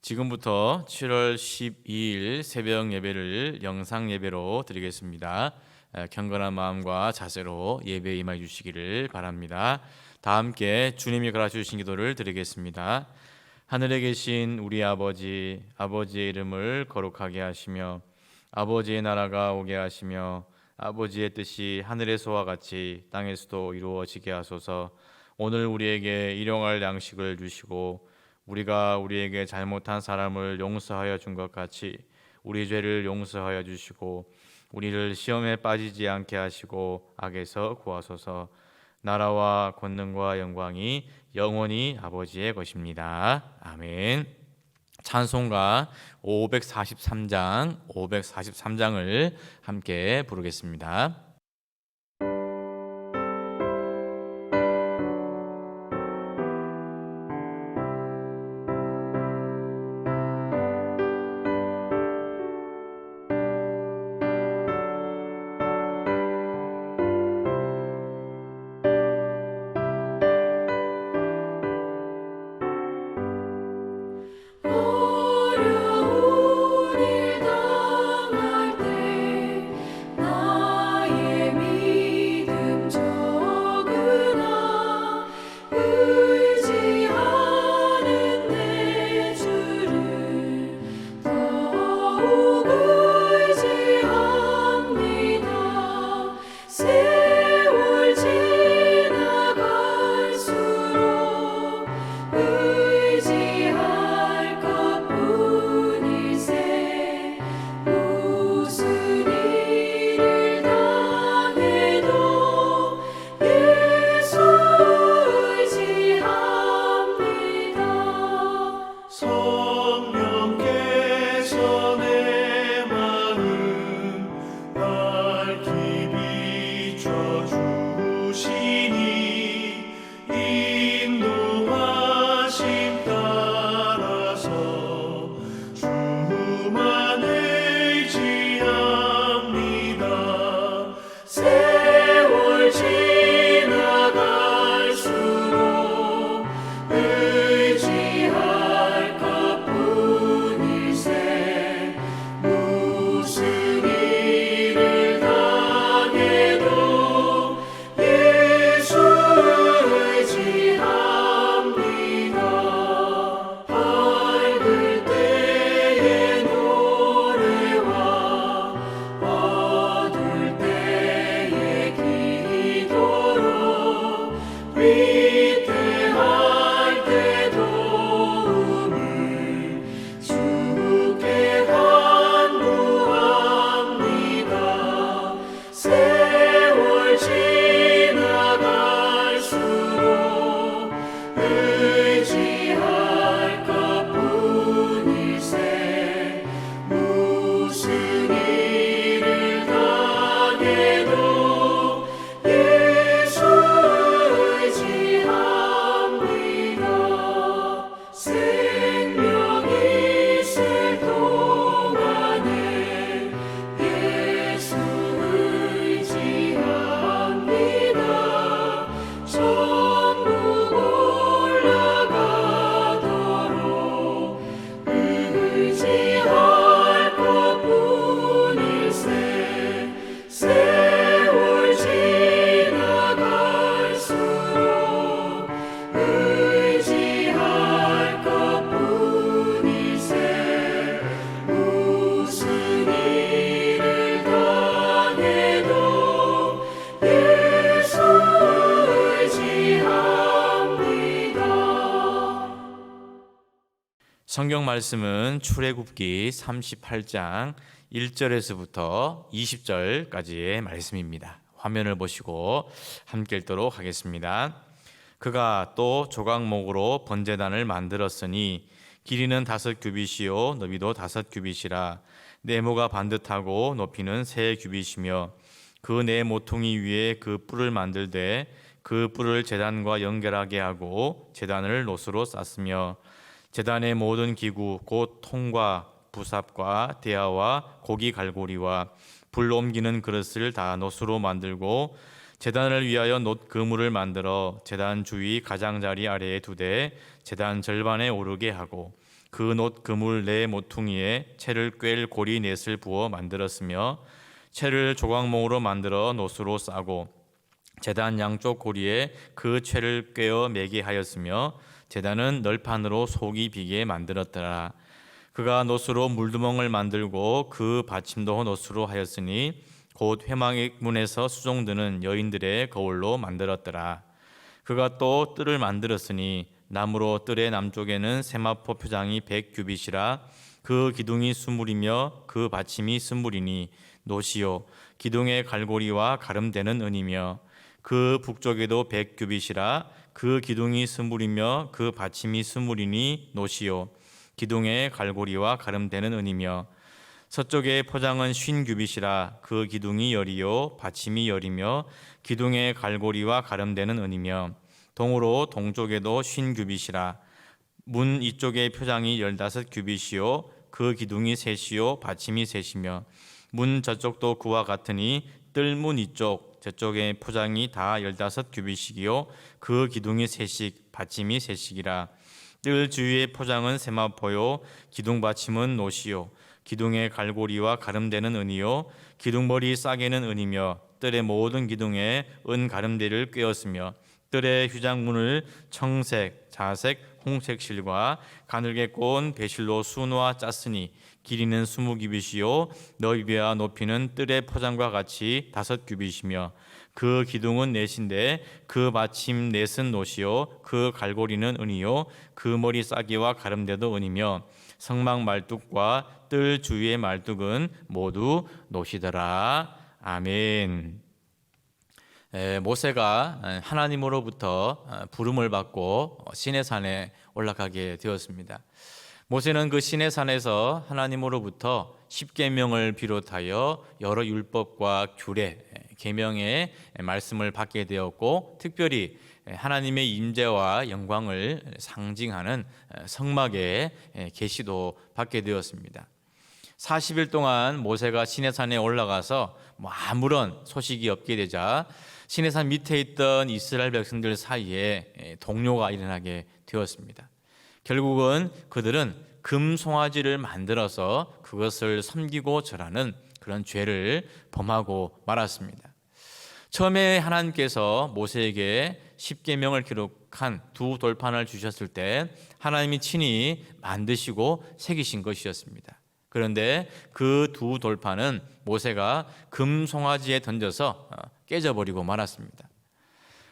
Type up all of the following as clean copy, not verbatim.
지금부터 7월 12일 새벽 예배를 영상 예배로 드리겠습니다. 경건한 마음과 자세로 예배에 임해 주시기를 바랍니다. 다 함께 주님이 가르쳐 주신 기도를 드리겠습니다. 하늘에 계신 우리 아버지, 아버지의 이름을 거룩하게 하시며 아버지의 나라가 오게 하시며 아버지의 뜻이 하늘에서와 같이 땅에서도 이루어지게 하소서. 오늘 우리에게 일용할 양식을 주시고 우리가 우리에게 잘못한 사람을 용서하여 준 것 같이 우리 죄를 용서하여 주시고 우리를 시험에 빠지지 않게 하시고 악에서 구하소서. 나라와 권능과 영광이 영원히 아버지의 것입니다. 아멘. 찬송가 543장을 함께 부르겠습니다. 성경 말씀은 출애굽기 38장 1절에서부터 20절까지의 말씀입니다. 화면을 보시고 함께 읽도록 하겠습니다. 그가 또 조각목으로 번제단을 만들었으니 길이는 5규빗이요 너비도 5규빗이라 네모가 반듯하고 높이는 3규빗이며 그 네 모퉁이 위에 그 뿔을 만들되 그 뿔을 제단과 연결하게 하고 제단을 노수로 쌌으며 제단의 모든 기구 곧 통과 부삽과 대야와 고기 갈고리와 불 옮기는 그릇을 다 노수로 만들고 제단을 위하여 놋 그물을 만들어 제단 주위 가장자리 아래에 두되 제단 절반에 오르게 하고 그 놋 그물 네 모퉁이에 채를 꿰일 고리 넷을 부어 만들었으며 채를 조각목으로 만들어 노수로 싸고 제단 양쪽 고리에 그 채를 꿰어 매게 하였으며 제단은 널판으로 속이 비게 만들었더라. 그가 노수로 물두멍을 만들고 그 받침도 노수로 하였으니 곧 회막의 문에서 수종드는 여인들의 거울로 만들었더라. 그가 또 뜰을 만들었으니 나무로 뜰의 남쪽에는 세마포 표장이 100규빗이라 그 기둥이 수물이며 그 받침이 스물이니 노시요 기둥의 갈고리와 가름되는 은이며 그 북쪽에도 100규빗이라 그 기둥이 스물이며 그 받침이 스물이니 노시요 기둥의 갈고리와 가름되는 은이며 서쪽의 포장은 50규빗이라 그 기둥이 열이요 받침이 열이며 기둥의 갈고리와 가름되는 은이며 동으로 동쪽에도 50규빗이라 문 이쪽의 표장이 15규빗이요 그 기둥이 셋이요 받침이 셋이며 문 저쪽도 그와 같으니 뜰문 이쪽 저쪽의 포장이 다 15규빗이요 그 기둥이 셋씩 받침이 셋씩이라 뜰 주위의 포장은 세마포요 기둥 받침은 노시요 기둥의 갈고리와 가름되는 은이요 기둥머리 싸개는 은이며 뜰의 모든 기둥에 은 가름대를 꿰었으며 뜰의 휴장문을 청색, 자색, 홍색 실과 가늘게 꼬은 배실로 수놓아 짰으니 길이는 20규빗이요 너비와 높이는 뜰의 포장과 같이 5규빗이며 그 기둥은 넷인데 그 받침 넷은 노시요 그 갈고리는 은이요 그 머리 싸기와 가름대도 은이며 성막 말뚝과 뜰 주위의 말뚝은 모두 노시더라. 아멘. 모세가 하나님으로부터 부름을 받고 시내산에 올라가게 되었습니다. 모세는 그 시내산에서 하나님으로부터 십계명을 비롯하여 여러 율법과 규례, 계명의 말씀을 받게 되었고 특별히 하나님의 임재와 영광을 상징하는 성막의 계시도 받게 되었습니다. 40일 동안 모세가 시내산에 올라가서 아무런 소식이 없게 되자 시내산 밑에 있던 이스라엘 백성들 사이에 동요가 일어나게 되었습니다. 결국은 그들은 금송아지를 만들어서 그것을 섬기고 절하는 그런 죄를 범하고 말았습니다. 처음에 하나님께서 모세에게 십계명을 기록한 두 돌판을 주셨을 때 하나님이 친히 만드시고 새기신 것이었습니다. 그런데 그 두 돌판은 모세가 금송아지에 던져서 깨져버리고 말았습니다.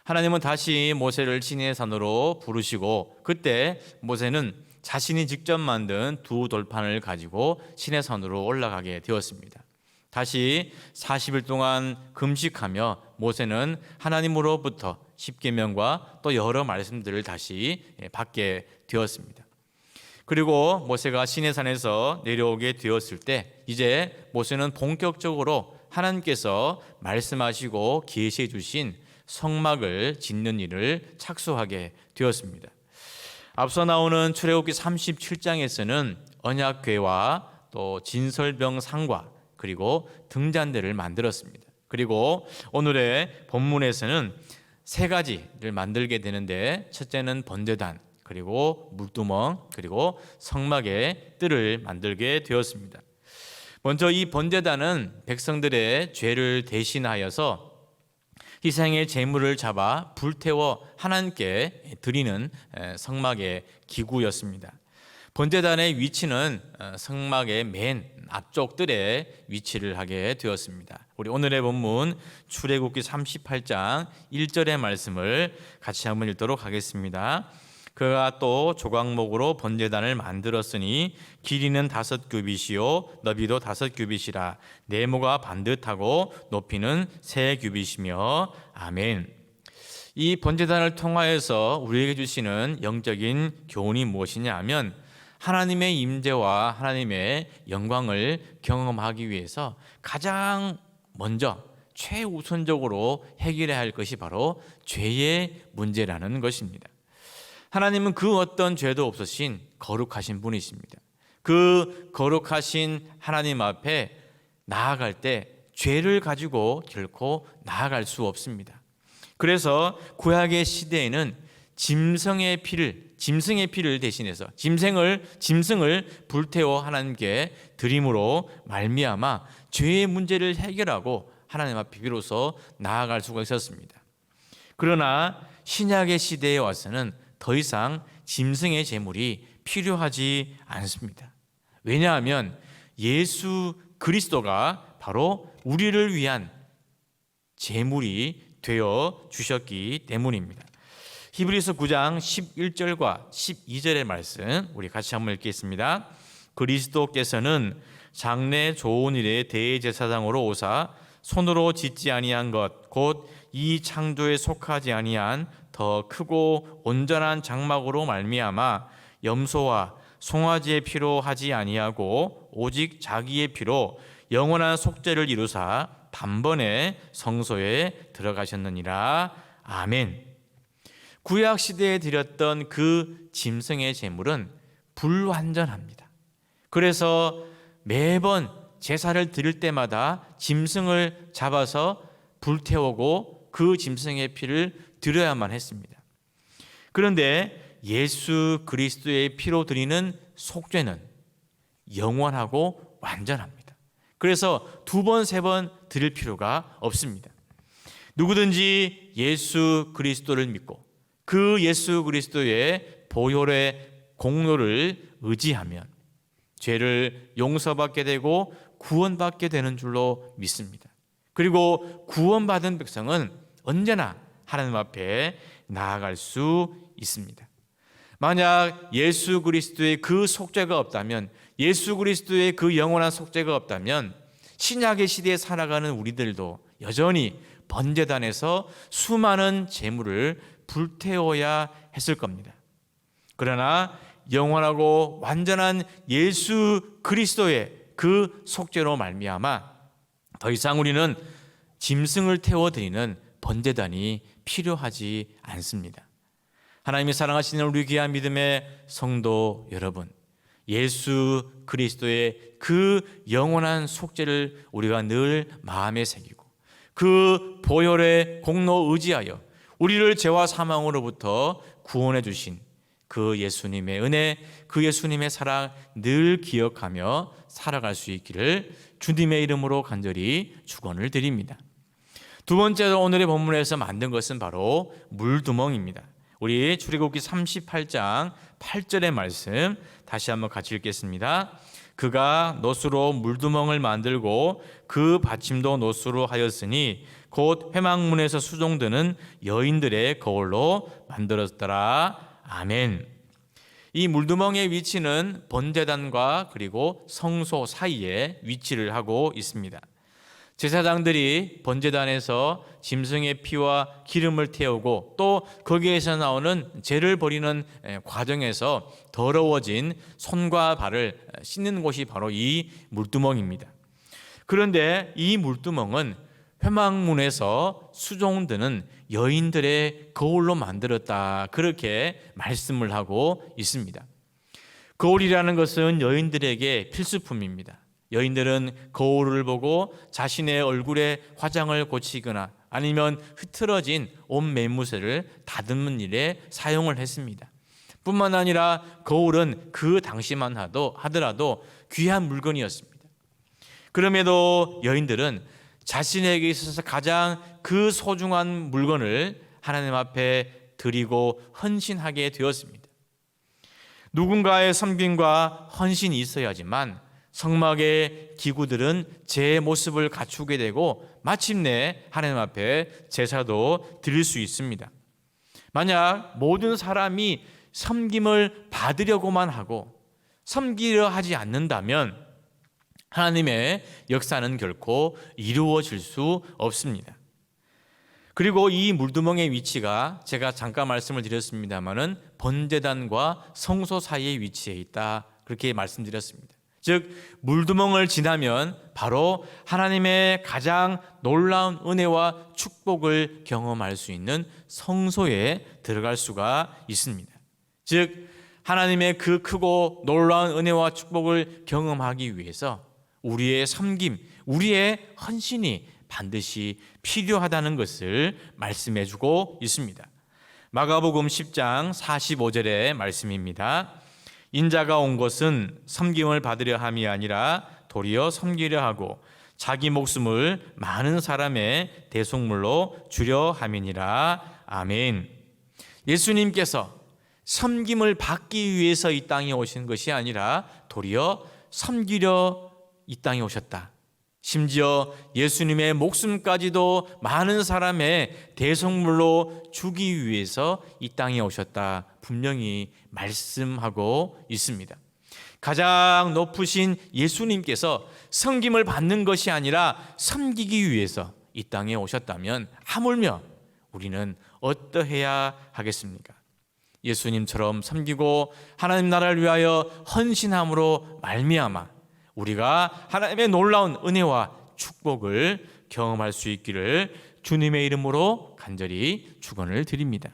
하나님은 다시 모세를 시내산으로 부르시고 그때 모세는 자신이 직접 만든 두 돌판을 가지고 시내산으로 올라가게 되었습니다. 다시 40일 동안 금식하며 모세는 하나님으로부터 십계명과 또 여러 말씀들을 다시 받게 되었습니다. 그리고 모세가 시내산에서 내려오게 되었을 때 이제 모세는 본격적으로 하나님께서 말씀하시고 계시해 주신 성막을 짓는 일을 착수하게 되었습니다. 앞서 나오는 출애굽기 37장에서는 언약궤와 또 진설병 상과 그리고 등잔대를 만들었습니다. 그리고 오늘의 본문에서는 세 가지를 만들게 되는데 첫째는 번제단, 그리고 물두멍, 그리고 성막의 뜰을 만들게 되었습니다. 먼저 이 번제단은 백성들의 죄를 대신하여서 희생의 제물을 잡아 불태워 하나님께 드리는 성막의 기구였습니다. 번제단의 위치는 성막의 맨 앞쪽 뜰에 위치를 하게 되었습니다. 우리 오늘의 본문 출애굽기 38장 1절의 말씀을 같이 한번 읽도록 하겠습니다. 그가 또 조각목으로 번제단을 만들었으니 길이는 5규빗이요 너비도 5규빗이라 네모가 반듯하고 높이는 3규빗이며 아멘. 이 번제단을 통하여서 우리에게 주시는 영적인 교훈이 무엇이냐 하면 하나님의 임재와 하나님의 영광을 경험하기 위해서 가장 먼저 최우선적으로 해결해야 할 것이 바로 죄의 문제라는 것입니다. 하나님은 그 어떤 죄도 없으신 거룩하신 분이십니다. 그 거룩하신 하나님 앞에 나아갈 때 죄를 가지고 결코 나아갈 수 없습니다. 그래서 구약의 시대에는 짐승의 피를 대신해서 짐승을 불태워 하나님께 드림으로 말미암아 죄의 문제를 해결하고 하나님 앞에 비로소 나아갈 수가 있었습니다. 그러나 신약의 시대에 와서는 더 이상 짐승의 제물이 필요하지 않습니다. 왜냐하면 예수 그리스도가 바로 우리를 위한 제물이 되어 주셨기 때문입니다. 히브리서 9장 11절과 12절의 말씀 우리 같이 한번 읽겠습니다. 그리스도께서는 장래 좋은 일에 대제사장으로 오사 손으로 짓지 아니한 것 곧 이 창조에 속하지 아니한 더 크고 온전한 장막으로 말미암아 염소와 송아지의 피로 하지 아니하고 오직 자기의 피로 영원한 속죄를 이루사 단번에 성소에 들어가셨느니라. 아멘. 구약 시대에 드렸던 그 짐승의 제물은 불완전합니다. 그래서 매번 제사를 드릴 때마다 짐승을 잡아서 불태우고 그 짐승의 피를 드려야만 했습니다. 그런데 예수 그리스도의 피로 드리는 속죄는 영원하고 완전합니다. 그래서 두 번, 세 번 드릴 필요가 없습니다. 누구든지 예수 그리스도를 믿고 그 예수 그리스도의 보혈의 공로를 의지하면 죄를 용서받게 되고 구원받게 되는 줄로 믿습니다. 그리고 구원받은 백성은 언제나 하나님 앞에 나아갈 수 있습니다. 만약 예수 그리스도의 그 속죄가 없다면, 예수 그리스도의 그 영원한 속죄가 없다면 신약의 시대에 살아가는 우리들도 여전히 번제단에서 수많은 제물을 불태워야 했을 겁니다. 그러나 영원하고 완전한 예수 그리스도의 그 속죄로 말미암아 더 이상 우리는 짐승을 태워드리는 번제단이 필요하지 않습니다. 하나님이 사랑하시는 우리 귀한 믿음의 성도 여러분, 예수 그리스도의 그 영원한 속죄를 우리가 늘 마음에 새기고 그 보혈의 공로 의지하여 우리를 죄와 사망으로부터 구원해 주신 그 예수님의 은혜, 그 예수님의 사랑 늘 기억하며 살아갈 수 있기를 주님의 이름으로 간절히 축원을 드립니다. 두 번째로 오늘의 본문에서 만든 것은 바로 물두멍입니다. 우리 출애굽기 38장 8절의 말씀 다시 한번 같이 읽겠습니다. 그가 노수로 물두멍을 만들고 그 받침도 노수로 하였으니 곧 회막문에서 수종드는 여인들의 거울로 만들었더라. 아멘. 이 물두멍의 위치는 번제단과 그리고 성소 사이에 위치를 하고 있습니다. 제사장들이 번제단에서 짐승의 피와 기름을 태우고 또 거기에서 나오는 죄를 버리는 과정에서 더러워진 손과 발을 씻는 곳이 바로 이 물두멍입니다. 그런데 이 물두멍은 회막문에서 수종드는 여인들의 거울로 만들었다, 그렇게 말씀을 하고 있습니다. 거울이라는 것은 여인들에게 필수품입니다. 여인들은 거울을 보고 자신의 얼굴에 화장을 고치거나 아니면 흐트러진 옷 매무새를 다듬는 일에 사용을 했습니다. 뿐만 아니라 거울은 그 당시만 하더라도 귀한 물건이었습니다. 그럼에도 여인들은 자신에게 있어서 가장 그 소중한 물건을 하나님 앞에 드리고 헌신하게 되었습니다. 누군가의 섬김과 헌신이 있어야지만 성막의 기구들은 제 모습을 갖추게 되고 마침내 하나님 앞에 제사도 드릴 수 있습니다. 만약 모든 사람이 섬김을 받으려고만 하고 섬기려 하지 않는다면 하나님의 역사는 결코 이루어질 수 없습니다. 그리고 이 물두멍의 위치가 제가 잠깐 말씀을 드렸습니다마는 번제단과 성소 사이에 위치해 있다, 그렇게 말씀드렸습니다. 즉 물두멍을 지나면 바로 하나님의 가장 놀라운 은혜와 축복을 경험할 수 있는 성소에 들어갈 수가 있습니다. 즉 하나님의 그 크고 놀라운 은혜와 축복을 경험하기 위해서 우리의 섬김, 우리의 헌신이 반드시 필요하다는 것을 말씀해 주고 있습니다. 마가복음 10장 45절의 말씀입니다. 인자가 온 것은 섬김을 받으려 함이 아니라 도리어 섬기려 하고 자기 목숨을 많은 사람의 대속물로 주려 함이니라. 아멘. 예수님께서 섬김을 받기 위해서 이 땅에 오신 것이 아니라 도리어 섬기려 이 땅에 오셨다. 심지어 예수님의 목숨까지도 많은 사람의 대속물로 주기 위해서 이 땅에 오셨다. 분명히 말씀하고 있습니다. 가장 높으신 예수님께서 섬김을 받는 것이 아니라 섬기기 위해서 이 땅에 오셨다면 하물며 우리는 어떠해야 하겠습니까? 예수님처럼 섬기고 하나님 나라를 위하여 헌신함으로 말미암아 우리가 하나님의 놀라운 은혜와 축복을 경험할 수 있기를 주님의 이름으로 간절히 축원을 드립니다.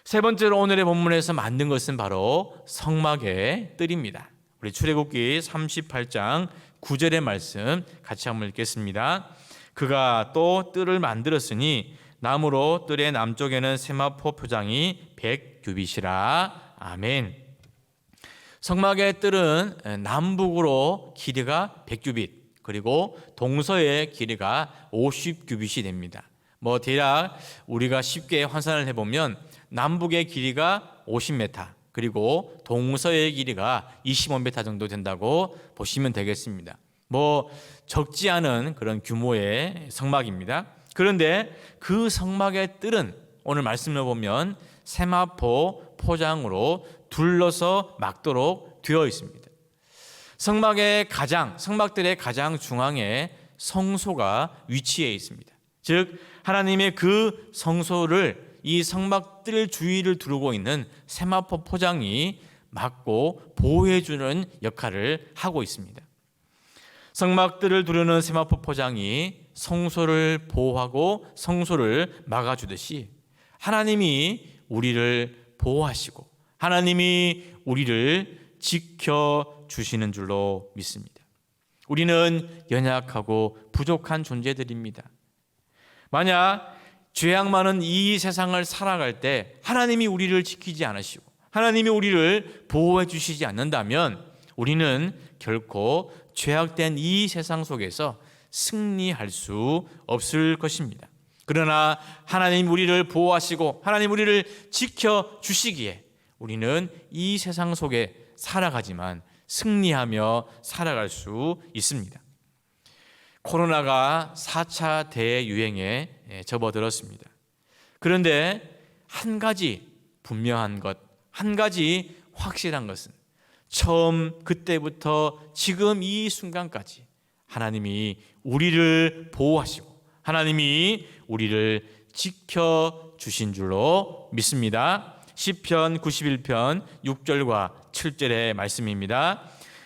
세 번째로 오늘의 본문에서 만든 것은 바로 성막의 뜰입니다. 우리 출애굽기 38장 9절의 말씀 같이 한번 읽겠습니다. 그가 또 뜰을 만들었으니 나무로 뜰의 남쪽에는 세마포 표장이 100규빗이라. 아멘. 성막의 뜰은 남북으로 길이가 100규빗 그리고 동서의 길이가 50규빗이 됩니다. 대략 우리가 쉽게 환산을 해보면 남북의 길이가 50m 그리고 동서의 길이가 25m 정도 된다고 보시면 되겠습니다. 적지 않은 그런 규모의 성막입니다. 그런데 그 성막의 뜰은 오늘 말씀을 보면 세마포 포장으로 둘러서 막도록 되어 있습니다. 성막들의 가장 중앙에 성소가 위치해 있습니다. 즉 하나님의 그 성소를 이 성막들 주위를 두르고 있는 세마포 포장이 막고 보호해주는 역할을 하고 있습니다. 성막들을 두르는 세마포 포장이 성소를 보호하고 성소를 막아주듯이 하나님이 우리를 보호하시고 하나님이 우리를 지켜주시는 줄로 믿습니다. 우리는 연약하고 부족한 존재들입니다. 만약 죄악 많은 이 세상을 살아갈 때 하나님이 우리를 지키지 않으시고 하나님이 우리를 보호해 주시지 않는다면 우리는 결코 죄악된 이 세상 속에서 승리할 수 없을 것입니다. 그러나 하나님 우리를 보호하시고 하나님 우리를 지켜주시기에 우리는 이 세상 속에 살아가지만 승리하며 살아갈 수 있습니다. 코로나가 4차 대유행에 접어들었습니다. 그런데 한 가지 분명한 것, 한 가지 확실한 것은 처음 그때부터 지금 이 순간까지 하나님이 우리를 보호하시고 하나님이 우리를 지켜주신 줄로 믿습니다. 시편 91편 6절과 7절의 말씀입니다.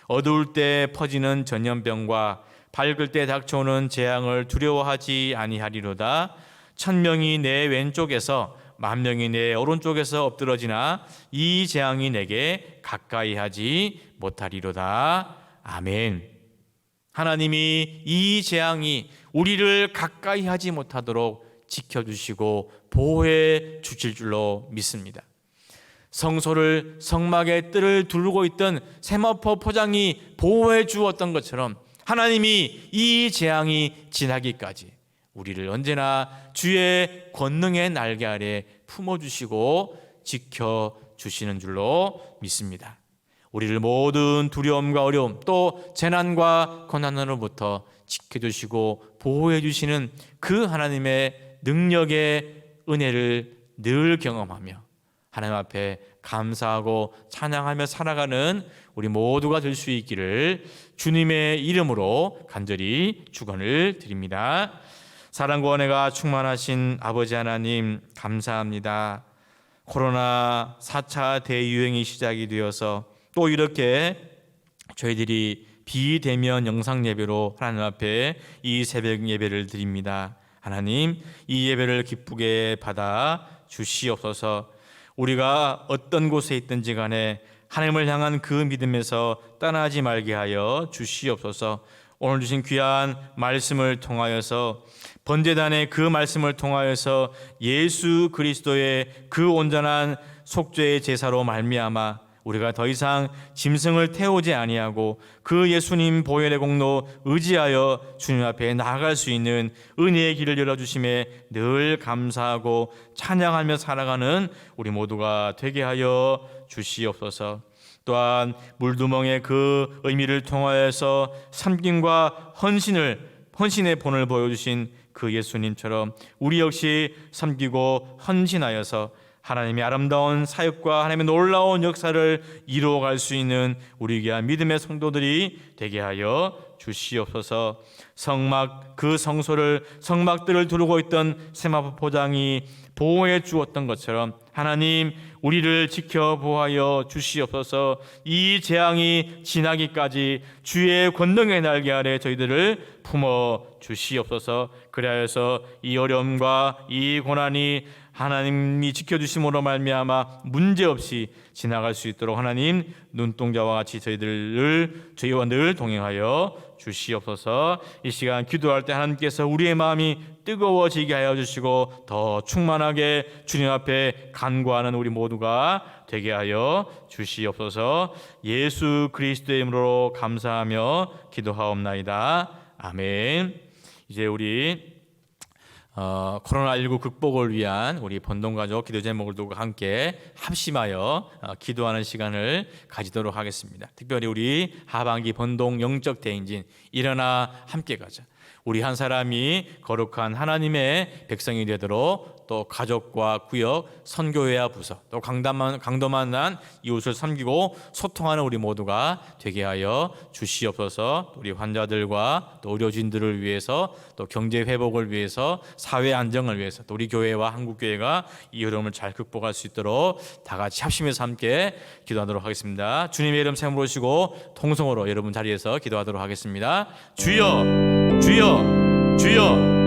어두울 때 퍼지는 전염병과 밝을 때 닥쳐오는 재앙을 두려워하지 아니하리로다. 1000명이 내 왼쪽에서 10,000명이 내 오른쪽에서 엎드러지나 이 재앙이 내게 가까이 하지 못하리로다. 아멘. 하나님이 이 재앙이 우리를 가까이 하지 못하도록 지켜주시고 보호해 주실 줄로 믿습니다. 성막의 뜰을 두르고 있던 세마포 포장이 보호해 주었던 것처럼 하나님이 이 재앙이 지나기까지 우리를 언제나 주의 권능의 날개 아래 품어주시고 지켜주시는 줄로 믿습니다. 우리를 모든 두려움과 어려움 또 재난과 고난으로부터 지켜주시고 보호해 주시는 그 하나님의 능력의 은혜를 늘 경험하며 하나님 앞에 감사하고 찬양하며 살아가는 우리 모두가 될 수 있기를 주님의 이름으로 간절히 축원을 드립니다. 사랑과 은혜가 충만하신 아버지 하나님 감사합니다. 코로나 4차 대유행이 시작이 되어서 또 이렇게 저희들이 비대면 영상 예배로 하나님 앞에 이 새벽 예배를 드립니다. 하나님, 이 예배를 기쁘게 받아 주시옵소서. 우리가 어떤 곳에 있든지 간에 하나님을 향한 그 믿음에서 떠나지 말게 하여 주시옵소서. 오늘 주신 귀한 말씀을 통하여서, 번제단의 그 말씀을 통하여서 예수 그리스도의 그 온전한 속죄의 제사로 말미암아 우리가 더 이상 짐승을 태우지 아니하고 그 예수님 보혈의 공로 의지하여 주님 앞에 나아갈 수 있는 은혜의 길을 열어주심에 늘 감사하고 찬양하며 살아가는 우리 모두가 되게 하여 주시옵소서. 또한 물두멍의 그 의미를 통하여서 섬김과 헌신의 본을 보여주신 그 예수님처럼 우리 역시 섬기고 헌신하여서 하나님의 아름다운 사역과 하나님의 놀라운 역사를 이루어갈 수 있는 우리 귀한 믿음의 성도들이 되게 하여 주시옵소서. 그 성막들을 두르고 있던 세마포 포장이 보호해 주었던 것처럼 하나님, 우리를 지켜보하여 주시옵소서. 이 재앙이 지나기까지 주의 권능의 날개 아래 저희들을 품어 주시옵소서. 그리하여서 이 어려움과 이 고난이 하나님이 지켜주심으로 말미암아 문제없이 지나갈 수 있도록 하나님, 눈동자와 같이 저희와 늘 동행하여 주시옵소서. 이 시간 기도할 때 하나님께서 우리의 마음이 뜨거워지게 하여 주시고 더 충만하게 주님 앞에 간구하는 우리 모두가 되게 하여 주시옵소서. 예수 그리스도의 이름으로 감사하며 기도하옵나이다. 아멘. 이제 우리 코로나19 극복을 위한 우리 번동가족 기도 제목을 두고 함께 합심하여 기도하는 시간을 가지도록 하겠습니다. 특별히 우리 하반기 번동 영적 대행진 일어나 함께 가자. 우리 한 사람이 거룩한 하나님의 백성이 되도록 또 가족과 구역, 선교회와 부서, 또 강도 만난 이웃을 섬기고 소통하는 우리 모두가 되게 하여 주시옵소서. 우리 환자들과 또 의료진들을 위해서, 또 경제 회복을 위해서, 사회 안정을 위해서, 또 우리 교회와 한국교회가 이 어려움을 잘 극복할 수 있도록 다 같이 합심해서 함께 기도하도록 하겠습니다. 주님의 이름 샘 부르시고 통성으로 여러분 자리에서 기도하도록 하겠습니다. 주여, 주여, 주여.